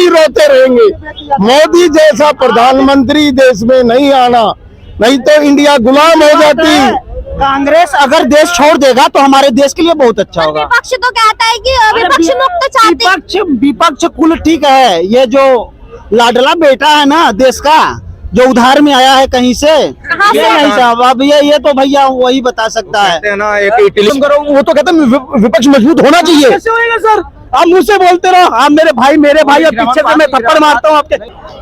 ही रोते रहेंगे। मोदी जैसा प्रधानमंत्री देश में नहीं आना, नहीं तो इंडिया गुलाम हो जाती। कांग्रेस अगर देश छोड़ देगा तो हमारे देश के लिए बहुत अच्छा होगा। विपक्ष तो कहता है कि विपक्ष मुक्त चाहते हैं। विपक्ष कुल ठीक है, ये जो लाडला बेटा है ना देश का, जो उधार में आया है कहीं से, ये नहीं साहब। अब ये तो भैया वही बता सकता है ना। एक वो तो कहते हैं विपक्ष मजबूत होना चाहिए। कैसे होएगा सर? आप मुझसे बोलते रहो, आप मेरे भाई और पीछे से मैं थप्पड़ मारता हूँ आपके।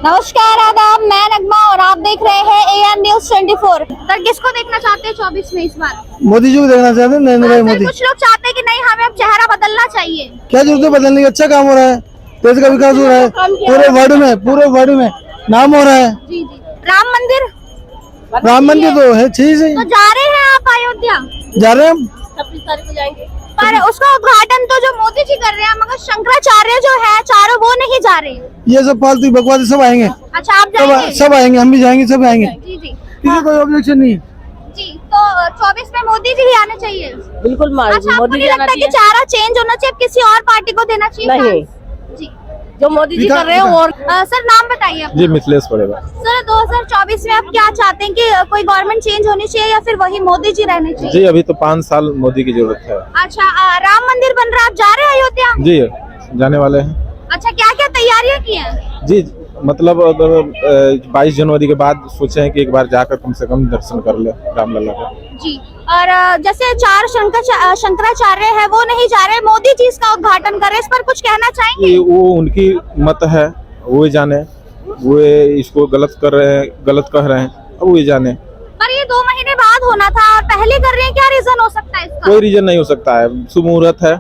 नमस्कार, आदाब, मैं नगमा और आप देख रहे हैं AN News 24। सर किसको देखना चाहते हैं 24 में इस बार? मोदी जी को देखना चाहते हैं, नरेंद्र भाई मोदी। कुछ लोग चाहते हैं कि नहीं, हमें अब चेहरा बदलना चाहिए। क्या जरूरत है बदलने की? अच्छा काम हो रहा है, देश का विकास हो रहा है, पूरे वर्ल्ड में नाम हो रहा है। जी जी। राम मंदिर तो है चीज है। तो जा रहे हैं आप अयोध्या? जा रहे हैं 26 तारीख को जाएंगे, पर उसका उद्घाटन तो जो मोदी जी कर रहे हैं, मगर शंकराचार्य जो है चारों वो नहीं जा रहे हैं। ये सब फालतू बकवास सब आएंगे। अच्छा, आप जाएंगे? सब आएंगे, हम भी जाएंगे, सब आएंगे। जी जी। किसी कोई ऑब्जेक्शन नहीं है जी। तो 24 में मोदी जी ही आने चाहिए। बिल्कुल अच्छा, आपको नहीं लगता कि चेहरा चेंज होना चाहिए, किसी और पार्टी को देना चाहिए? नहीं जी, जो मोदी जी कर रहे हैं। और सर नाम बताइए अपना। जी मिथिलेश पड़ेगा। सर 2024 में आप क्या चाहते हैं कि कोई गवर्नमेंट चेंज होनी चाहिए या फिर वही मोदी जी रहने चाहिए? जी अभी तो 5 साल मोदी की जरूरत है। अच्छा, राम मंदिर बन रहा है, आप जा रहे हैं अयोध्या? जी जाने वाले हैं। अच्छा, क्या क्या तैयारियां की हैं? जी मतलब 22 जनवरी के बाद सोचे हैं कि एक बार जाकर कम से कम दर्शन कर ले रामलला का। जी। और जैसे 4 शंकराचार्य है वो नहीं जा रहे, मोदी जी इसका उद्घाटन कर रहे, इस पर कुछ कहना चाहेंगे? वो उनकी मत है, वो जाने, वो इसको गलत कह रहे हैं, अब वो जाने। पर ये 2 महीने बाद होना था और पहले कर रहे हैं, क्या रीजन हो सकता है इसका? कोई रीजन नहीं हो सकता है, शुभ मुहूर्त है,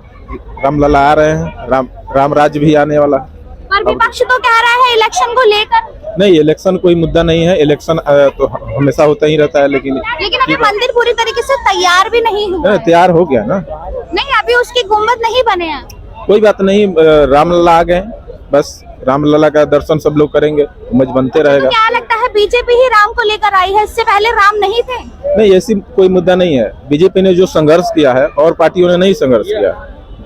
रामलला आ रहे हैं, राम राज्य भी आने वाला है। पर विपक्ष तो कह रहा है इलेक्शन को लेकर। नहीं, इलेक्शन कोई मुद्दा नहीं है, इलेक्शन तो हमेशा होता ही रहता है, लेकिन अभी मंदिर पूरी तरीके से तैयार भी नहीं हुआ है। तैयार हो गया ना। नहीं, अभी उसकी गुम्बद नहीं बने हैं। कोई बात नहीं, रामलला आ गए, बस रामलला का दर्शन सब लोग करेंगे, उम्मीद बनते रहेगा। तो क्या लगता है बीजेपी ही राम को लेकर आई है, इससे पहले राम नहीं थे? नहीं, ऐसी कोई मुद्दा नहीं है। बीजेपी ने जो संघर्ष किया है और पार्टियों ने नहीं संघर्ष किया,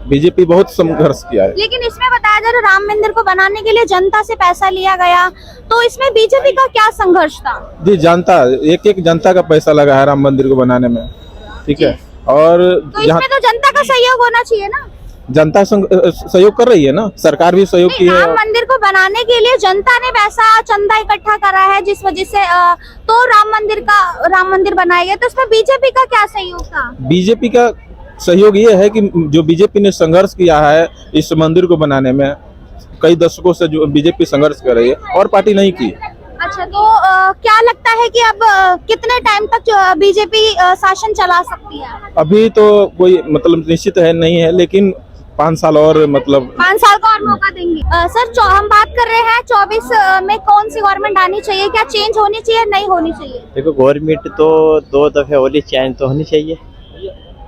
बीजेपी बहुत संघर्ष किया है। लेकिन इसमें बताया जा रहा राम मंदिर को बनाने के लिए जनता से पैसा लिया गया, तो इसमें बीजेपी का क्या संघर्ष था? जी, जनता, एक जनता का पैसा लगा है राम मंदिर को बनाने में, ठीक है। और तो इसमें तो जनता का सहयोग होना चाहिए ना? जनता सहयोग कर रही है ना, सरकार भी सहयोग की है। राम मंदिर को बनाने के लिए जनता ने पैसा चंदा इकट्ठा करा है, जिस वजह से तो राम मंदिर बनाया गया, तो इसमें बीजेपी का क्या सहयोग था? बीजेपी का सहयोग ये है कि जो बीजेपी ने संघर्ष किया है इस मंदिर को बनाने में, कई दशकों से जो बीजेपी संघर्ष कर रही है और पार्टी नहीं की। अच्छा, तो क्या लगता है कि अब कितने टाइम तक बीजेपी शासन चला सकती है? अभी तो कोई मतलब निश्चित है नहीं है, लेकिन 5 साल और, मतलब 5 साल का और मौका देंगे। सर हम बात कर रहे हैं 24 में कौन सी गवर्नमेंट आनी चाहिए, क्या चेंज होनी चाहिए, नहीं होनी चाहिए? देखो, गवर्नमेंट तो 2 दफे होली, चेंज तो होनी चाहिए।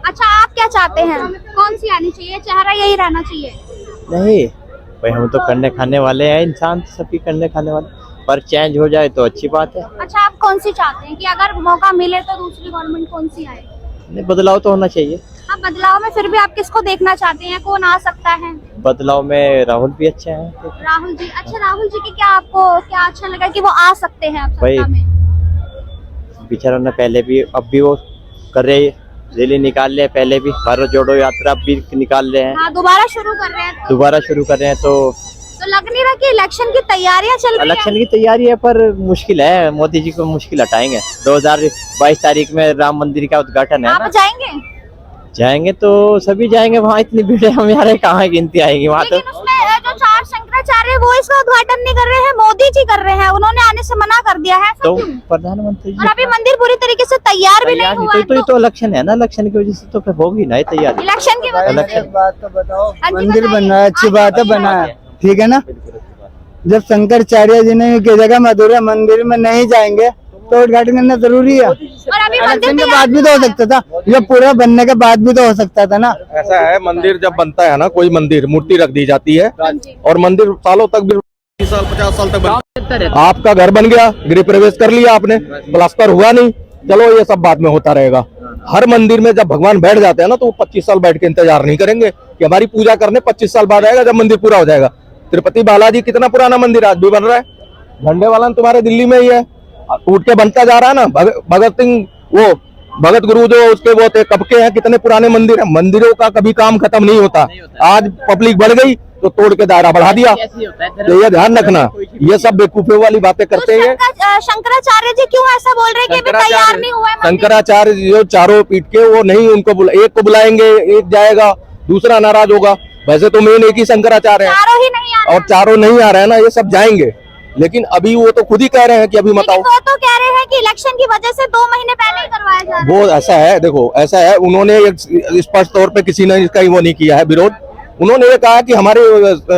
अच्छा, आप क्या चाहते हैं, कौन सी आनी चाहिए, चेहरा यही रहना चाहिए? नहीं भाई, हम तो करने खाने वाले हैं, इंसान तो सभी करने खाने वाले, पर चेंज हो जाए तो अच्छी बात है। अच्छा, आप कौन सी चाहते हैं कि अगर मौका मिले तो दूसरी गवर्नमेंट कौन सी आए? नहीं, बदलाव तो होना चाहिए। हाँ, बदलाव में फिर भी आप किसको देखना चाहते हैं, कौन आ सकता है? बदलाव में राहुल भी अच्छे हैं। राहुल जी। अच्छा, राहुल जी की क्या आपको क्या अच्छा लगा कि वो आ सकते हैं अब सत्ता में? बेचारों ने पहले भी, अब भी वो कर रहे हैं, रैली निकाल ले, पहले भी भारत जोड़ो यात्रा भी निकाल रहे हैं। हाँ, दोबारा शुरू कर रहे हैं तो लग नहीं रहा कि इलेक्शन की तैयारियां चल रही है? इलेक्शन की तैयारी है, पर मुश्किल है, मोदी जी को मुश्किल हटाएंगे। 2022 तारीख में राम मंदिर का उद्घाटन है। आप जाएंगे तो सभी जाएंगे, वहाँ इतनी भीड़ है, हमारे कहाँ गिनती आएगी वहाँ। तो उसमें जो 4 शंकराचार्य वो इसका उद्घाटन नहीं कर रहे हैं, मोदी जी कर रहे हैं, उन्होंने आने से मना कर दिया है। तो प्रधानमंत्री और अभी मंदिर पूरी तरीके से तैयार भी नहीं हुआ है। तो इलेक्शन है ना, इलेक्शन की वजह से तो फिर होगी ना तैयारी। इलेक्शन की बात तो बताओ, मंदिर बताइए। बनना है, अच्छी बात है, बना है, ठीक है ना। जब शंकराचार्य जी ने की जगह मधुरा मंदिर में नहीं जाएंगे तो उद्घाटन करना जरूरी है। और अभी इलेक्शन के बाद भी तो हो सकता था, ये पूरा बनने के बाद भी तो हो सकता था ना। ऐसा है, मंदिर जब बनता है ना, कोई मंदिर, मूर्ति रख दी जाती है और मंदिर सालों तक भी, 30 साल 50 साल तक आपका घर बन गया, गृह प्रवेश कर लिया आपने, प्लास्टर हुआ नहीं, चलो ये सब बाद में होता रहेगा। हर मंदिर में जब भगवान बैठ जाते हैं ना, तो वो 25 साल बैठ के इंतजार नहीं करेंगे कि हमारी पूजा करने 25 साल बाद आएगा जब मंदिर पूरा हो जाएगा। तिरुपति बालाजी कितना पुराना मंदिर आज भी बन रहा है। झंडे वाला तुम्हारे दिल्ली में ही है, टूट के बनता जा रहा है ना। भगत सिंह वो भगत गुरु जो उसके वो थे कब के हैं, कितने पुराने मंदिर हैं। मंदिरों का कभी काम खत्म नहीं होता। आज पब्लिक बढ़ गई तो तोड़ के दायरा बढ़ा दिया। तो ये ध्यान रखना, ये सब बेवकूफियों वाली बातें करते हैं। शंकराचार्य जी क्यों ऐसा बोल रहे हैं कि अभी तैयार नहीं हुआ है मंदिर? शंकराचार्य जो चारों पीठ के वो नहीं, उनको एक को बुलाएंगे, एक जाएगा, दूसरा नाराज होगा। वैसे तो मेन एक ही शंकराचार्य है, चारों ही नहीं आ रहे और चारों नहीं आ रहे हैं ना, ये सब जाएंगे। लेकिन अभी वो तो खुद ही कह रहे हैं कि अभी मत आओ। वो तो कह रहे हैं कि इलेक्शन की वजह से 2 महीने पहले ही करवाया जा रहा है। वो ऐसा है, देखो ऐसा है, उन्होंने एक स्पष्ट तौर पे किसी ने इसका वो नहीं किया है विरोध। उन्होंने ये कहा कि हमारे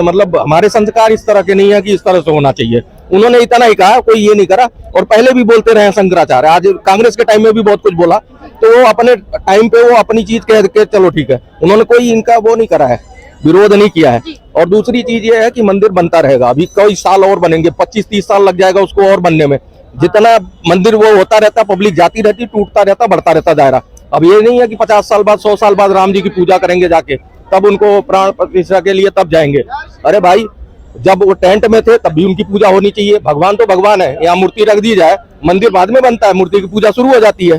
मतलब हमारे संस्कार इस तरह के नहीं है कि इस तरह से होना चाहिए। उन्होंने इतना ही कहा, कोई ये नहीं करा। और पहले भी बोलते रहे शंकराचार्य, आज कांग्रेस के टाइम में भी बहुत कुछ बोला। तो वो अपने टाइम पे वो अपनी चीज कह के चलो ठीक है, उन्होंने कोई इनका वो नहीं करा है, विरोध नहीं किया है। और दूसरी चीज ये है कि मंदिर बनता रहेगा, अभी कई साल और बनेंगे, 25-30 साल लग जाएगा उसको और बनने में। जितना मंदिर वो होता रहता, पब्लिक जाती रहती, टूटता रहता, बढ़ता रहता दायरा। अब ये नहीं है कि 50 साल बाद 100 साल बाद राम जी की पूजा करेंगे जाके, तब उनको प्राण प्रतिष्ठा के लिए तब जाएंगे। अरे भाई, जब वो टेंट में थे तब भी उनकी पूजा होनी चाहिए। भगवान तो भगवान है, यहाँ मूर्ति रख दी जाए, मंदिर बाद में बनता है, मूर्ति की पूजा शुरू हो जाती है,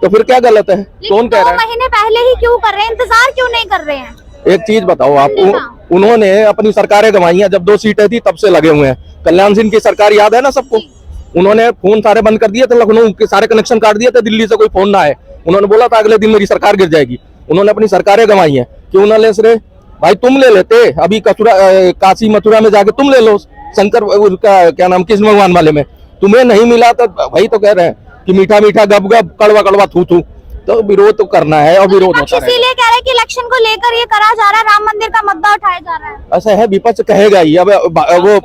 तो फिर क्या गलत है? कौन कह रहा है? 2 महीने पहले ही क्यों कर रहे हैं, इंतजार क्यों नहीं कर रहे हैं? एक चीज बताओ आपको, उन्होंने अपनी सरकारें गंवाई हैं, जब 2 सीटें थी तब से लगे हुए हैं। कल्याण सिंह की सरकार याद है ना सबको, उन्होंने फोन सारे बंद कर दिए थे, लखनऊ के सारे कनेक्शन काट दिए थे, दिल्ली से कोई फोन ना आए। उन्होंने बोला था अगले दिन मेरी सरकार गिर जाएगी। उन्होंने अपनी सरकारें गंवाई हैं, क्यों ना ले सरे भाई? तुम ले लेते, अभी काशी मथुरा में जाके तुम ले लो, शंकर का क्या नाम, कृष्ण भगवान वाले में तुम्हें नहीं मिला, तो भाई तो कह रहे हैं कि मीठा मीठा गप गप, कड़वा कड़वा थू थू। तो विरोध तो करना है, और विरोध होता है। इसीलिए कह रहे हैं कि इलेक्शन को लेकर ये करा जा रहा है, राम मंदिर का मुद्दा उठाया जा रहा है। ऐसा है, विपक्ष कहेगा ही। अब वो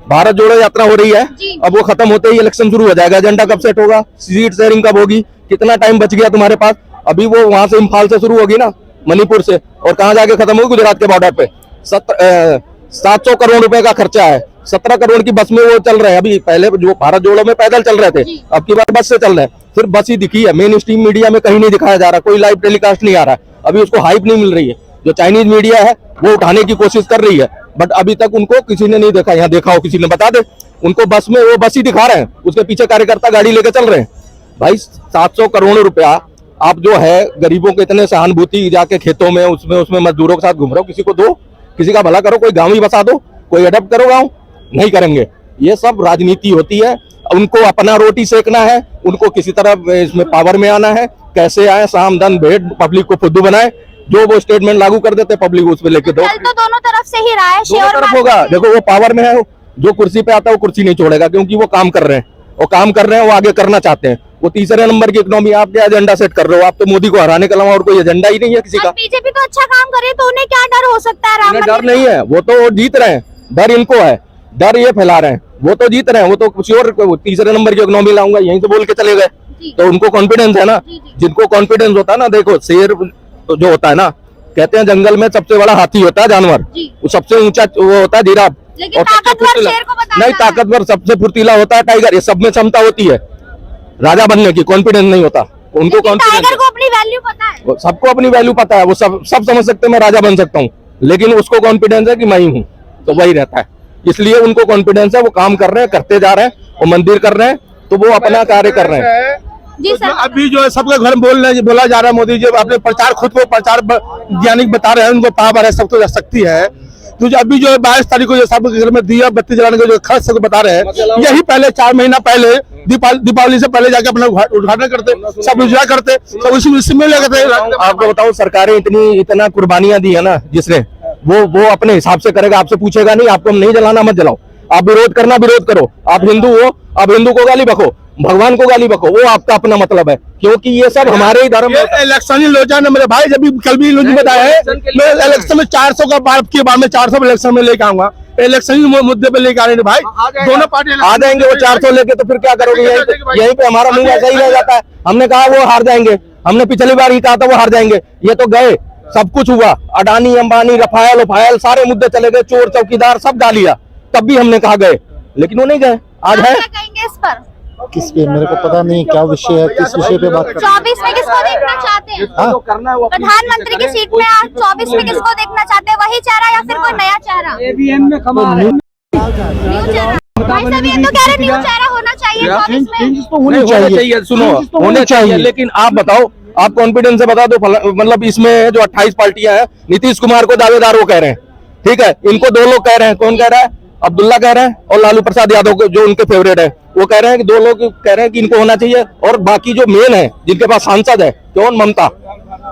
भारत जोड़ो यात्रा हो रही है, अब वो खत्म होते ही इलेक्शन शुरू हो जाएगा। एजेंडा कब सेट होगा, सीट शेयरिंग कब होगी, कितना टाइम बच गया तुम्हारे पास? अभी वो वहां से इम्फाल से शुरू होगी ना, मणिपुर से, और कहाँ जाके खत्म होगी? गुजरात के बॉर्डर पे। 700 करोड़ रुपए का खर्चा है, 17 करोड़ की बस में वो चल रहे हैं। अभी पहले जो भारत जोड़ो में पैदल चल रहे थे, अब की बार बस से चल रहे हैं। सिर्फ बस ही दिखी है, मेन स्ट्रीम मीडिया में कहीं नहीं दिखाया जा रहा, कोई लाइव टेलीकास्ट नहीं आ रहा है, अभी उसको हाइप नहीं मिल रही है। जो चाइनीज मीडिया है वो उठाने की कोशिश कर रही है, बट अभी तक उनको किसी ने नहीं देखा। यहाँ देखा हो किसी ने, बता दे उनको। बस में वो बस ही दिखा रहे हैं, उसके पीछे कार्यकर्ता गाड़ी लेकर चल रहे हैं। भाई 700 करोड़ रुपया आप जो है गरीबों के इतने सहानुभूति, जाके खेतों में उसमें मजदूरों के साथ घूम रहे हो, किसी को दो, किसी का भला करो, कोई गाँव ही बसा दो, कोई अडप्ट करो गाँव, नहीं करेंगे। ये सब राजनीति होती है, उनको अपना रोटी सेकना है, उनको किसी तरह इसमें पावर में आना है। कैसे आए, साम दाम भेंट, पब्लिक को फुद्दू बनाए, जो वो स्टेटमेंट लागू कर देते पब्लिक उस पे लेके दो। तो दोनों तरफ से ही रहा है, दोनों तरफ होगा। देखो वो पावर में है, जो कुर्सी पे आता है वो कुर्सी नहीं छोड़ेगा, क्योंकि वो काम कर रहे हैं, वो काम कर रहे हैं, वो आगे करना चाहते हैं। वो तीसरे नंबर की इकोनॉमी, आप क्या एजेंडा सेट कर रहे हो? आप तो मोदी को हराने के अलावा और कोई एजेंडा ही नहीं है किसी का। बीजेपी तो अच्छा काम करे, तो उन्हें क्या डर हो सकता है? राम डर नहीं है, वो तो जीत रहे हैं, डर इनको है, डर ये फैला रहे हैं। वो तो जीत रहे हैं, वो तो कुछ और तीसरे नंबर की इकोनॉमी लाऊंगा यहीं से बोल के चले गए, तो उनको कॉन्फिडेंस है ना। जिनको कॉन्फिडेंस होता है ना, देखो शेर जो होता है ना, कहते हैं जंगल में सबसे बड़ा हाथी होता है जानवर, वो सबसे ऊंचा वो होता है जिराफ, और नहीं ताकतवर सबसे फुर्तीला होता है टाइगर। ये सब में क्षमता होती है, राजा बनने की कॉन्फिडेंस नहीं होता उनको। टाइगर को अपनी वैल्यू पता है, सबको अपनी वैल्यू पता है, वो सब समझ सकते हैं मैं राजा बन सकता हूँ, लेकिन उसको कॉन्फिडेंस है कि मैं ही हूँ, तो वही रहता है। इसलिए उनको कॉन्फिडेंस है, वो काम कर रहे हैं, करते जा रहे हैं, वो मंदिर कर रहे हैं, तो वो अपना कार्य कर रहे हैं। जी सर। अभी जो है सबके घर में बोला जा रहा है, मोदी जी अपने प्रचार, खुद को प्रचार ज्ञानिक बता रहे हैं, उनको पावर है, सबको शक्ति है। तो जो अभी जो 22 तारीख को जो सबके घर में दिया बत्ती जलाने का जो खर्च सबको बता रहे हैं, यही पहले 4 महीना पहले दीपावली से पहले जाके अपना उद्घाटन करते, सब उजाला करते, सब उसी में लगे थे। आपको बताओ, सरकारें इतना कुर्बानियां दी है ना, जिसने वो अपने हिसाब से करेगा, आपसे पूछेगा नहीं। आपको नहीं जलाना मत जलाओ, आप विरोध करना विरोध करो, आप हिंदू हो, आप हिंदू को गाली बको, भगवान को गाली बको, वो आपका अपना मतलब है, क्योंकि ये सब हमारे ही धर्म। इलेक्शन ही लोचा ने मेरे भाई, जब कल भी लोग बताया है, मैं इलेक्शन में 400 का बार के बाद में 400 इलेक्शन में लेके आऊंगा, इलेक्शन ही मुद्दे पे लेके आ रहे हैं भाई, दोनों पार्टी आ जाएंगे वो 400 लेके, तो फिर क्या करोगे? यहीं पे हमारा मुंह ऐसा ही रह जाता है। हमने कहा वो हार जाएंगे, हमने पिछली बार ही कहा था वो हार जाएंगे, ये तो गए, सब कुछ हुआ, अडानी अंबानी रफायल उफायल सारे मुद्दे चले गए, चोर चौकीदार सब डालिया, तब भी हमने कहा गए, लेकिन वो नहीं गए। आज है कहेंगे इस पर किस पे मेरे को पता नहीं क्या विषय है, किस विषय पे बात कर 24 में किसको देखना चाहते हैं? प्रधानमंत्री की सीट में आप 24 में किसको देखना चाहते हैं? वही चेहरा या फिर कोई नया चेहरा? न्यू चेहरा। भाई साहब ये तो कह रहे न्यू चेहरा होना चाहिए 24 में। तो होनी चाहिए, सुनो होने चाहिए, लेकिन आप बताओ, आप कॉन्फिडेंस से बता दो, मतलब इसमें जो 28 पार्टियां हैं, नीतीश कुमार को दावेदार वो कह रहे हैं, ठीक है, इनको दो लोग कह रहे हैं, कौन कह रहा है? अब्दुल्ला कह रहे हैं और लालू प्रसाद यादव जो उनके फेवरेट है वो कह रहे हैं कि दो लोग कह रहे हैं कि इनको होना चाहिए, और बाकी जो मेन है जिनके पास सांसद है, कौन? ममता,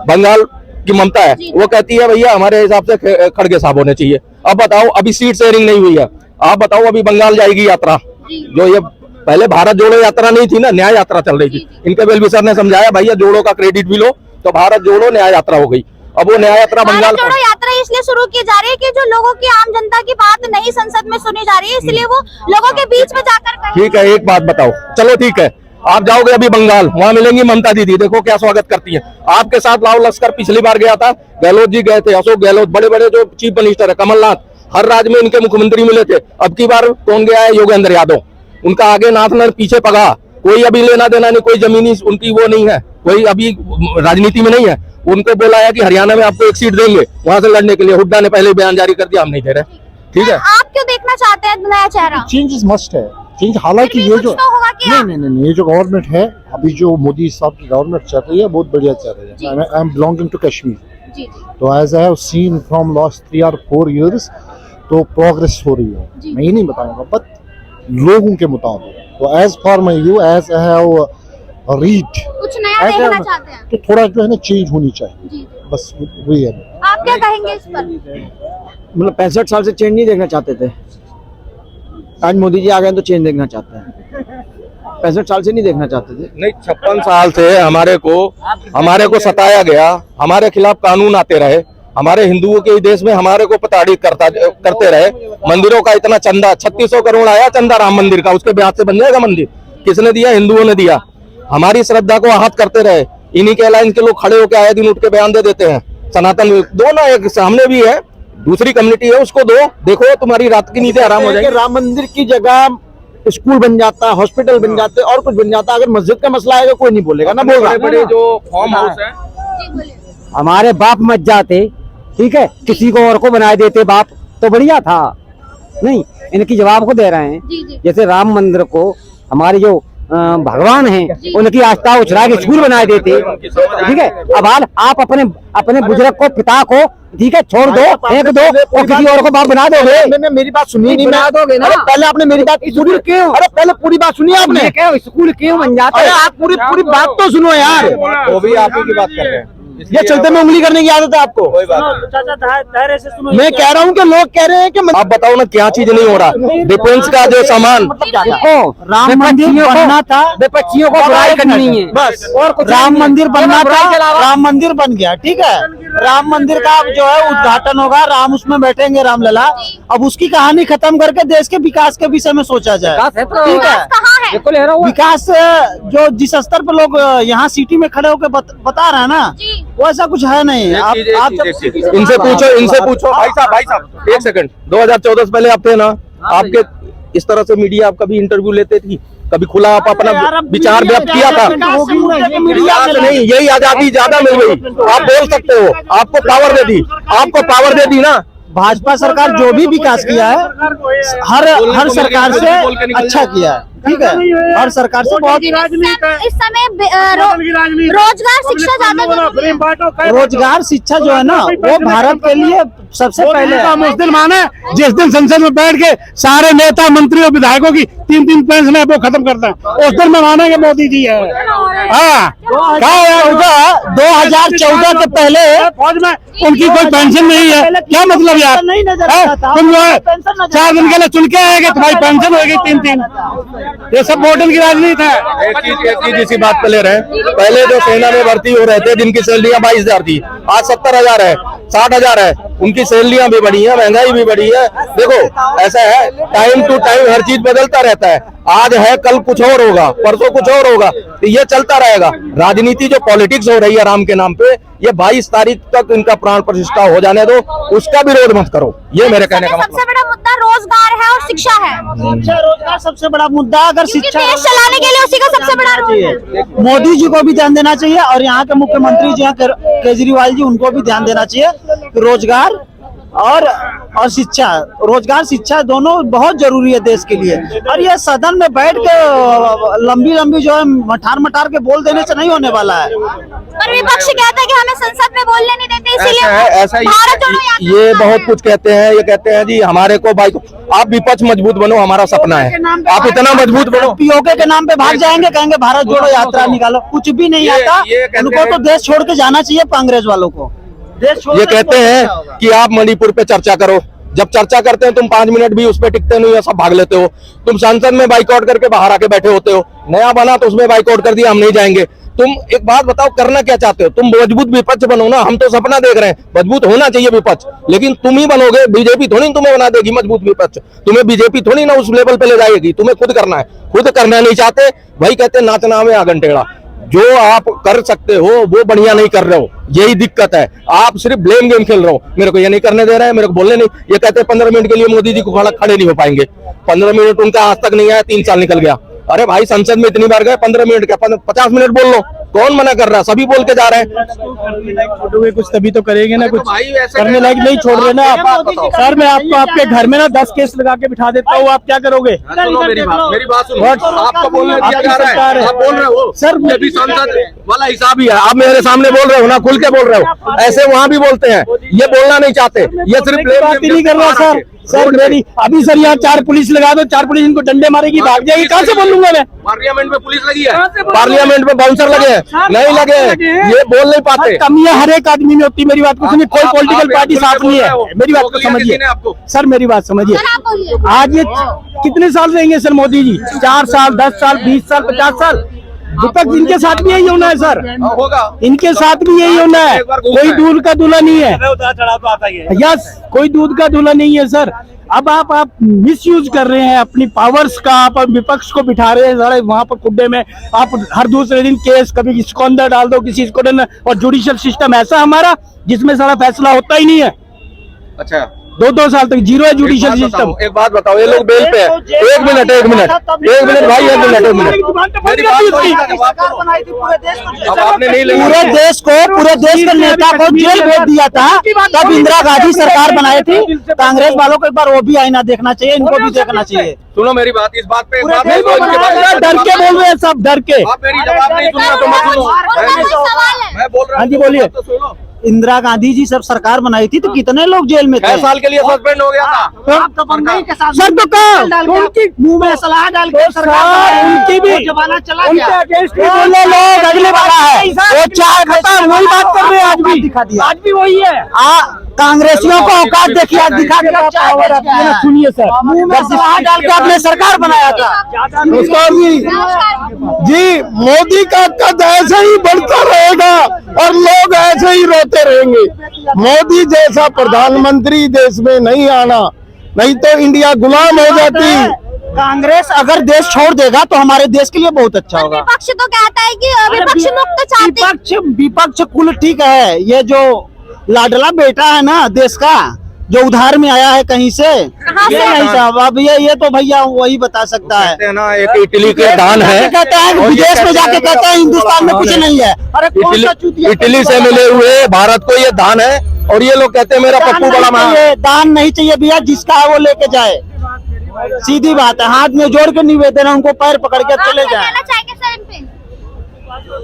बंगाल की ममता है, वो कहती है भैया हमारे हिसाब से खड़गे साहब होने चाहिए। अब बताओ, अभी सीट शेयरिंग नहीं हुई है, आप बताओ, अभी बंगाल जाएगी यात्रा, जो ये पहले भारत जोड़ो यात्रा नहीं थी ना, न्याय यात्रा चल रही थी, इनके वेल विशर ने समझाया भैया जोड़ो का क्रेडिट भी लो, तो भारत जोड़ो न्याय यात्रा हो गई। अब वो न्याय यात्रा बंगाल जोड़ो यात्रा इसलिए शुरू की जा रही है कि जो लोगों की आम जनता की बात नहीं संसद में सुनी जा रही है, इसलिए वो लोगों के बीच में जाकर कहें। ठीक है, एक बात बताओ, चलो ठीक है, आप जाओगे अभी बंगाल, वहां मिलेंगी ममता दीदी, देखो क्या स्वागत करती है। आपके साथ लाओ लश्कर पिछली बार गया था, गहलोत जी गए थे, अशोक गहलोत, बड़े बड़े जो चीफ मिनिस्टर है, कमलनाथ, हर राज्य में इनके मुख्यमंत्री मिले थे। अब की बार कौन गया है? योगेंद्र यादव, उनका आगे नाथ न पीछे पगा, कोई अभी लेना देना नहीं, कोई जमीनी उनकी वो नहीं है, कोई अभी राजनीति में नहीं है। उनको बोला है कि हरियाणा में आपको एक सीट देंगे वहां से लड़ने के लिए, हुड्डा ने पहले बयान जारी कर दिया, हम नहीं दे रहे, ठीक है। आप क्यों देखना चाहते हैं नया चेहरा? चेंजेस मस्ट है, चेंज, हालांकि ये जो तो होगा कि नहीं, ये जो गवर्नमेंट है अभी, जो मोदी साहब की गवर्नमेंट चल रही है, बहुत बढ़िया चल रही है। I am belonging to Kashmir, तो as I have seen from last 3 or 4 years, तो प्रोग्रेस हो रही है। मैं ये नहीं बताऊंगा, बट लोगों के मुताबिक, तो as for my view, as I have read, कुछ नया देखना चाहते हैं तो थोड़ा जो है ना चेंज होनी चाहिए, बस वही है। आप क्या कहेंगे इस पर? मतलब 65 साल से चेंज नहीं देखना चाहते थे, आज मोदी जी आ गए तो चेंज देखना चाहते हैं। 65 साल से नहीं देखना चाहते थे। नहीं, 56 साल से हमारे को सताया गया, हमारे खिलाफ कानून आते रहे, हमारे हिंदुओं के देश में हमारे को प्रताड़ित करते रहे। मंदिरों का इतना चंदा 3600 करोड़ आया चंदा राम मंदिर का, उसके ब्याज से बन जाएगा मंदिर? किसने दिया? हिंदुओं ने दिया। हमारी श्रद्धा को आहत करते रहे, इन्हीं के अलायंस के लोग खड़े होकर आए दिन उठ के बयान दे देते हैं। सनातन दो ना, एक सामने भी है, दूसरी कम्युनिटी है, उसको दो, देखो तुम्हारी रात की नींदें आराम हो जाएगी। राम मंदिर की जगह स्कूल बन जाता, हॉस्पिटल बन जाते और कुछ बन जाता, अगर मस्जिद का मसला आएगा कोई नहीं बोलेगा ना। बोल बड़े जो फार्म हाउस है, हमारे बाप मत जाते, ठीक है, किसी को और को बना देते बाप तो बढ़िया था। नहीं, इनकी जवाब को दे रहे हैं। जैसे राम मंदिर को हमारे जो भगवान हैं उनकी आस्था उछला के स्कूल बना देते, ठीक है। अब आप अपने बुजुर्ग को, पिता को, ठीक है, छोड़ दो, फेंक दो और किसी और को बाप बना दोगे। मेरी बात सुनिए, नहीं बना दोगे ना। पहले आपने मेरी बात स्कूल क्यों? अरे पहले पूरी बात सुनिए आपने, स्कूल क्यों बन जाता अरे है? आप पूरी बात तो सुनो यार। वो भी आप ही की बात कर रहे हैं, ये चलते में उंगली करने की आदत है आपको। कोई बात नहीं। मैं कह रहा हूँ कि लोग कह रहे हैं कि आप बताओ ना क्या चीज नहीं हो रहा? डिफेंस का जो सामान, राम मंदिर बनना था, विपक्षियों को बुराई करनी है बस, और कुछ राम मंदिर बनना था, के अलावा राम मंदिर बन गया, ठीक है। राम मंदिर का जो है उद्घाटन होगा, राम उसमें बैठेंगे, रामलला। अब उसकी कहानी खत्म करके देश के विकास के विषय में सोचा जाए, ठीक है। बिल्कुल है विकास जो जिस स्तर पर लोग यहाँ सिटी में खड़े होकर बता रहे हैं ना, वो ऐसा कुछ है नहीं। आप इनसे पूछो भाई साहब 1 सेकंड, 2014 से पहले आप थे ना, आपके इस तरह से मीडिया आप कभी इंटरव्यू लेते थी? कभी खुला आप अपना विचार व्यक्त किया था? नहीं, यही आजादी ज्यादा मिल गई, आप बोल सकते हो, आपको पावर दे दी ना। भाजपा सरकार जो भी विकास किया है हर सरकार से अच्छा किया है, ठीक है। हर सरकार से बहुत। इस समय रोजगार शिक्षा ज्यादा, रोजगार शिक्षा जो है ना वो भारत के लिए सबसे पहले उस दिन माने जिस दिन संसद में बैठ के सारे नेता मंत्री और विधायकों की 3-3 पेंशन है वो खत्म करता है, उस दिन में मानेंगे मोदी जी है। हाँ, 2014 के पहले फौज में उनकी कोई पेंशन नहीं है, क्या मतलब यार? तुम जो है 4 दिन के लिए चुन के आएंगे, तुम्हारी पेंशन होगी 3-3। ये सब वोटन की राजनीति है। एक चीज इसी बात पे ले रहे हैं, पहले जो सेना में भर्ती हो रहे थे जिनकी सैलरियां 22,000 थी, आज 70,000 है, 60,000 है। उनकी सैलरियां भी बढ़ी है, महंगाई भी बढ़ी है। देखो ऐसा है, टाइम टू टाइम हर चीज बदलता रहता है। आज है, कल कुछ और होगा, परसों कुछ और होगा, तो ये चलता रहेगा। राजनीति जो पॉलिटिक्स हो रही है राम के नाम पे, ये 22 तारीख तक इनका प्राण प्रतिष्ठा हो जाने दो, उसका विरोध मत करो, ये मेरे कहने का मतलब। सबसे बड़ा मुद्दा रोजगार रोजगार है और शिक्षा है, शिक्षा रोजगार सबसे बड़ा मुद्दा है। अगर क्योंकि शिक्षा देश चलाने के लिए उसी का सबसे बड़ा रोल है। मोदी जी को भी ध्यान देना चाहिए और यहाँ के मुख्यमंत्री जी केजरीवाल जी उनको भी ध्यान देना चाहिए। रोजगार और शिक्षा, रोजगार शिक्षा दोनों बहुत जरूरी है देश के लिए। और ये सदन में बैठ के लंबी जो है मठार के बोल देने से नहीं होने वाला है। पर विपक्ष कहता है कि हमें संसद में बोलने नहीं देते, इसीलिए ऐसा भारत जोड़ो यात्रा ये कर बहुत रहे कुछ कहते हैं। ये कहते हैं जी हमारे को भाई, आप विपक्ष मजबूत बनो, हमारा सपना है, आप इतना मजबूत बनो। पीओके के नाम पे भाग जाएंगे, कहेंगे भारत जोड़ो यात्रा निकालो, कुछ भी नहीं आता। उनको तो देश छोड़ के जाना चाहिए कांग्रेस वालों को। ये कहते हैं कि आप मणिपुर पे चर्चा करो, जब चर्चा करते हैं तुम 5 मिनट भी उस पे टिकते नहीं, सब भाग लेते हो। तुम संसद में बाइकआउट करके बाहर आके बैठे होते हो, नया बना तो उसमें बाइकआउट कर दिया, हम नहीं जाएंगे। तुम एक बात बताओ, करना क्या चाहते हो? तुम मजबूत विपक्ष बनो ना, हम तो सपना देख रहे हैं, मजबूत होना चाहिए विपक्ष, लेकिन तुम ही बनोगे, बीजेपी थोड़ी तुम्हें बना देगी मजबूत विपक्ष। तुम्हें बीजेपी थोड़ी ना उस लेवल पे ले जाएगी, तुम्हें खुद करना है। खुद करना नहीं चाहते भाई, कहते नाचना में आगन टेढ़ा। जो आप कर सकते हो वो बढ़िया नहीं कर रहे हो, यही दिक्कत है। आप सिर्फ ब्लेम गेम खेल रहे हो, मेरे को ये नहीं करने दे रहे हैं, मेरे को बोलने नहीं। ये कहते हैं 15 मिनट के लिए मोदी जी को खड़े नहीं हो पाएंगे। 15 मिनट उनका आज तक नहीं आया, 3 साल निकल गया। अरे भाई संसद में इतनी बार गए, 15 मिनट क्या 50 मिनट बोल लो, कौन मना कर रहा है? सभी बोल के जा रहे हैं। छोड़ोगे कुछ तभी तो करेंगे ना, कुछ करने लायक नहीं छोड़ रहे ना आप। सर मैं आपको आपके घर में ना 10 केस लगा के बिठा देता हूँ, आप क्या करोगे? मेरी बात सुनो, आपको बोलने दिया जा रहा है, आप बोल रहे हो सर, ये भी संसद वाला हिसाब ही है। आप मेरे सामने बोल रहे हो ना, खुल के बोल रहे हो, ऐसे वहाँ भी बोलते हैं। ये बोलना नहीं चाहते, ये सिर्फ बात ही नहीं कर रहा सर। सर मेरी अभी सर यहाँ 4 पुलिस लगा दो, 4 पुलिस इनको डंडे मारेगी, भाग जाएगी, कहाँ से बोलूंगा मैं? पार्लियामेंट में पुलिस लगी है, पार्लियामेंट में बाउंसर लगे हैं, नहीं लगे हैं, ये बोल नहीं पाते। कमियां हर एक आदमी में होती है, मेरी बात को सुनिए। कोई पॉलिटिकल पार्टी साथ नहीं है, मेरी बात को समझिए सर, मेरी बात समझिए। आज ये कितने साल रहेंगे सर मोदी जी? 4 साल, 10 साल, 20 साल, 50 साल? विपक्ष इनके साथ भी यही होना है सर, इनके साथ भी यही होना है। कोई दूध का दूल्हा नहीं है, यस, कोई दूध का दूल्हा नहीं है सर। अब आप मिसयूज कर रहे हैं अपनी पावर्स का, आप विपक्ष को बिठा रहे हैं सारे वहां पर खुड्डे में। आप हर दूसरे दिन केस, कभी इसको अंदर डाल दो, किसी इसको अंदर, और जुडिशियल सिस्टम ऐसा हमारा जिसमें सारा फैसला होता ही नहीं है। अच्छा, 2 साल तक जीरो है जुडिशियल सिस्टम। एक बात बताओ, ये लोग बेल पे है। एक मिनट भाई, 1 मिनट मेरी बात सुनिए। अब आपने नहीं लिया, पूरे देश के नेता को जेल भेज दिया था, तब इंदिरा गांधी सरकार बनाई थी। कांग्रेस वालों को एक बार वो भी आईना देखना चाहिए, इनको भी देखना चाहिए। सुनो मेरी बात, इस बात पे डर के बोल रहे हैं सब, डर के। आप मेरी जवाब नहीं सुनना तो मत सुनो, मैं बोल रहा हूँ। हाँ जी बोलिए। तो सुनो, इंदिरा गांधी जी सब सरकार बनाई थी तो कितने लोग जेल में थे? 6 साल के लिए सस्पेंड हो गया था। तो बम्बई के साथ सर तो कहा उनकी मुंह में सलाह डाल के सरकार उनकी भी जमाना चला उनके गया। अगेंस्ट भी बोले लोग, अगले वाला है वो 4 खत्म, वही बात कर रहे हैं। आज भी दिखा दिया, आज भी वही है। कांग्रेसियों को औकात देखिए, आज दिखा दिया। सुनिए सर, मुंह में सलाह डाल के आपने सरकार बनाया था। जी मोदी का कद ऐसे ही बढ़ता रहेगा और लोग ऐसे ही रोते रहेंगे। मोदी जैसा प्रधानमंत्री देश में नहीं आना, नहीं तो इंडिया गुलाम हो जाती। कांग्रेस अगर देश छोड़ देगा तो हमारे देश के लिए बहुत अच्छा होगा। विपक्ष तो कहता है कि विपक्ष मुक्त चाहते हैं। विपक्ष कुल ठीक है, ये जो लाडला बेटा है ना देश का, जो उधार में आया है कहीं से, ये नहीं साहब। अब ये तो भैया वही बता सकता है। कहते हैं ना, एक इटली के दान है, कहते हैं विदेश में जाके कहते हैं हिंदुस्तान में कुछ नहीं है। अरे कौन सा चूतिया इटली से मिले हुए भारत को ये दान है, और ये लोग कहते हैं मेरा पप्पू बड़ा महान। दान नहीं चाहिए भैया, जिसका है वो लेके जाए, सीधी बात है। हाथ में जोड़ के निवेदन है, उनको पैर पकड़ के चले जाए।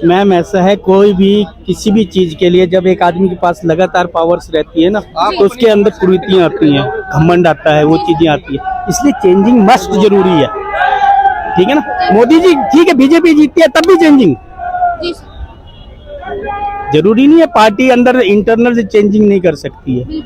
मैम ऐसा है, कोई भी किसी भी चीज के लिए जब एक आदमी के पास लगातार पावर्स रहती है ना, तो उसके अंदर कुरीतियां आती हैं, घमंड आता है, वो चीजें आती है। इसलिए चेंजिंग मस्ट जरूरी है, ठीक है ना। मोदी जी ठीक है, बीजेपी जीतती है तब भी चेंजिंग जरूरी नहीं है। पार्टी अंदर इंटरनल से चेंजिंग नहीं कर सकती है,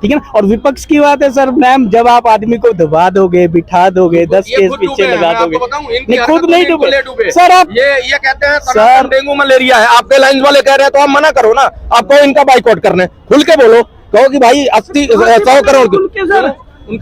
ठीक है ना। और विपक्ष की बात है सर, मैम जब आप आदमी को दबा दोगे, बिठा दोगे, 10 केस पीछे लगा दोगे, नहीं खुद नहीं डूबे सर। आप ये कहते हैं सर डेंगू मलेरिया है, आपके लाइन वाले कह रहे हैं तो आप मना करो ना। आपको इनका बाइकआउट करना है, खुल के बोलो, कहो कि भाई 80-100 करोड़ की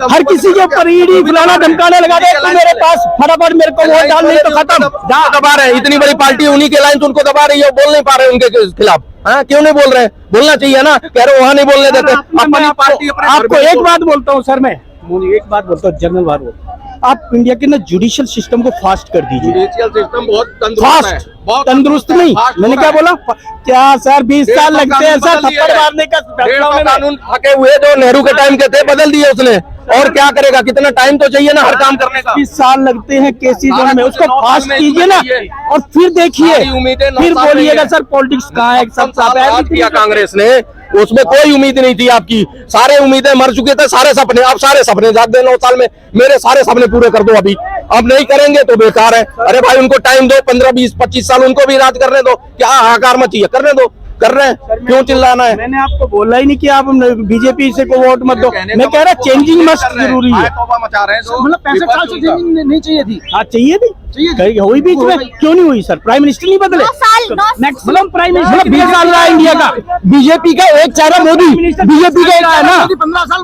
हर किसी के ऊपर ईडी फलाना धमकाने लगा दे, तो मेरे पास फटाफट मेरे को वोट डाल, नहीं तो खत्म। दबा रहे हैं, इतनी बड़ी पार्टी उन्हीं के लाइन उनको दबा रही है, बोल नहीं पा रहे उनके खिलाफ। हाँ क्यों नहीं बोल रहे? बोलना चाहिए ना, कह रहे वहाँ नहीं बोलने देते। अपनी पार्टी आपको एक बात बोलता हूँ सर, मैं मोदी एक बात बोलता हूँ, जनरल बात बोलता हूँ, आप इंडिया के ना जुडिशियल सिस्टम को फास्ट कर दीजिए। जुडिशियल सिस्टम बहुत तंदुरुस्त है, फास्ट, बहुत तंदुरुस्त नहीं, मैंने क्या बोला, क्या सर 20 साल लगते हैं सर थप्पड़ मारने का कानून थके हुए जो नेहरू के टाइम के थे बदल दिए उसने, और क्या करेगा, कितना टाइम तो चाहिए ना हर काम करने का। 20 साल लगते हैं केसी जोन में, उसको फास्ट कीजिए ना और फिर देखिए, फिर बोलिएगा सर पॉलिटिक्स कहाँ है, सब किया कांग्रेस ने, उसमें कोई उम्मीद नहीं थी आपकी, सारे उम्मीदें मर चुके थे, सारे सपने, अब सारे सपने जाग दे 9 साल में, मेरे सारे सपने पूरे कर दो अभी, अब नहीं करेंगे तो बेकार है। अरे भाई उनको टाइम दो, 15, 20, 25 साल उनको भी राज करने दो, क्या हाहाकार मची है, करने दो, कर रहे हैं, क्यों चिल्लाना है। मैंने आपको बोला ही नहीं कि आप बीजेपी से को वोट मत दो, मैं कह रहा चेंजिंग मस्ट जरूरी है। मचा रहे हैं मतलब 65 साल से चेंजिंग नहीं चाहिए थी। हाँ चाहिए थी, हुई बीच में, क्यों नहीं हुई सर? प्राइम मिनिस्टर नहीं बदले, मैक्सिमम प्राइम मिनिस्टर 20 साल रहा इंडिया का, बीजेपी का एक चेहरा मोदी, बीजेपी का एक है ना, 15 साल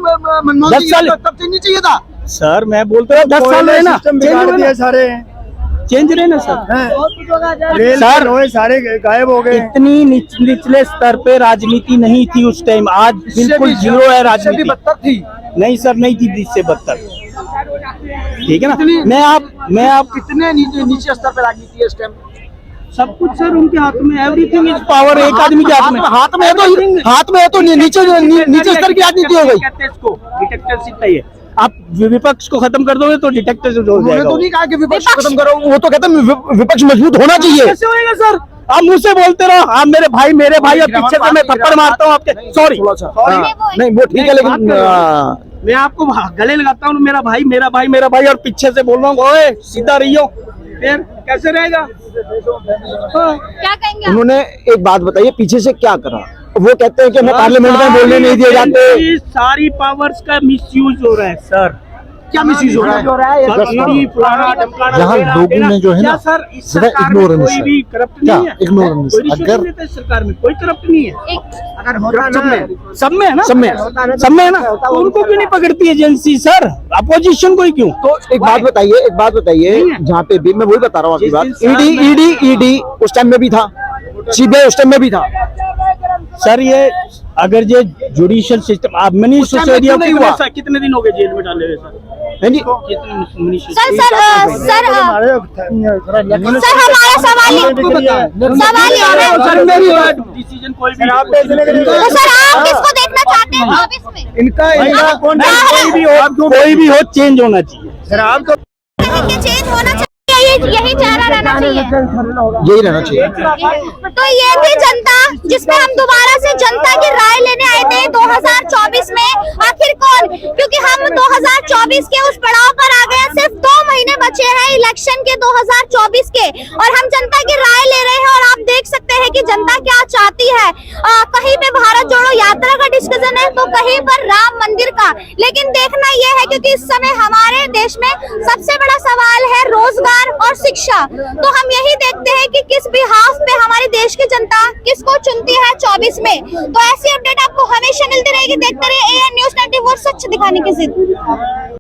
10 साल तब चेंज नहीं चाहिए था सर, मैं बोलता हूँ 10 साल रहे ना, सारे चेंज रहे ना सर, सर सारे गायब हो गए। इतनी निचले स्तर पे राजनीति नहीं थी उस टाइम, आज बिल्कुल जीरो है राजनीति। बदतर थी, नहीं सर, नहीं थी इससे बदतर, ठीक है ना। मैं आप कितने नीचे स्तर पे राजनीति है इस टाइम, सब कुछ सर उनके हाथ में, एवरीथिंग इज पावर, एक आदमी के हाथ में है तो नीचे स्तर की राजनीति हो गई। डिटेक्टरशिप चाहिए, आप विपक्ष को खत्म कर दोगे तो डिटेक्टरशिप हो जाएगा। तो नहीं कहा कि विपक्ष खत्म करो, वो तो कहते हैं विपक्ष मजबूत होना चाहिए। कैसे होएगा सर? आप मुंह से बोलते रहो, आप मेरे भाई और पीछे से मैं थप्पड़ मारता हूँ आपके, सॉरी नहीं वो ठीक है, लेकिन मैं आपको गले लगाता हूँ, मेरा भाई और पीछे से बोल रहा हूँ ओए सीधा रहियो, फिर कैसे रहेगा? क्या कहेंगे आप? उन्होंने एक बात बताइए, पीछे से क्या करा? वो कहते हैं कि हमें पार्लियामेंट में बोलने नहीं दिए जाते, सारी पावर्स का मिसयूज हो रहा है सर। क्या मिसयूज हो रहा है? यहाँ लोगों ने जो है ना सर, इस सरकार में कोई भी करप्ट नहीं है, इग्नोरेंस, अगर सरकार में कोई करप्ट नहीं है, अगर होता ना सब में है ना, तो उनको क्यों नहीं पकड़ती एजेंसी सर, अपोजिशन को ही क्यों? तो एक बात बताइए, जहाँ पे भी मैं वही बता रहा हूँ आपकी बात, ईडी उस टाइम में भी था, सीबीआई उस टाइम में भी था सर। ये अगर ये जुडिशियल सिस्टम, आप मनीष सिसोदिया कितने दिन हो गए जेल में डाले हुए सर? सर हमारा सवाल डिसीजन कोई भी, तो सर आप किसको देखना चाहते हैं 24 में? इनका कोई भी हो चेंज होना चाहिए सर। आप तो चेंज होना चाहिए, यही चेहरा रहना चाहिए, यही रहना चाहिए। तो ये थी जनता, जिसमें हम दोबारा से जनता की राय लेने आए थे 2024 में। आखिर कौन, क्योंकि हम 2024 के उस पड़ाव पर आ गए हैं, सिर्फ 2 महीने बचे हैं इलेक्शन के 2024 के, और हम जनता की राय ले रहे हैं। और आप देख सकते हैं कि जनता क्या चाहती है। कहीं पे भारत जोड़ो यात्रा का डिस्कशन है, तो कहीं पर राम मंदिर का। लेकिन देखना यह है, क्योंकि इस समय हमारे देश में सबसे बड़ा सवाल है रोजगार और शिक्षा, तो हम यही देखते हैं कि किस बिहाफ पे हमारे देश की जनता किसको चुनती है 24 में। तो ऐसी अपडेट आपको हमेशा मिलती रहेगी। देखते रहिए AN News 94, सच दिखाने की जिद।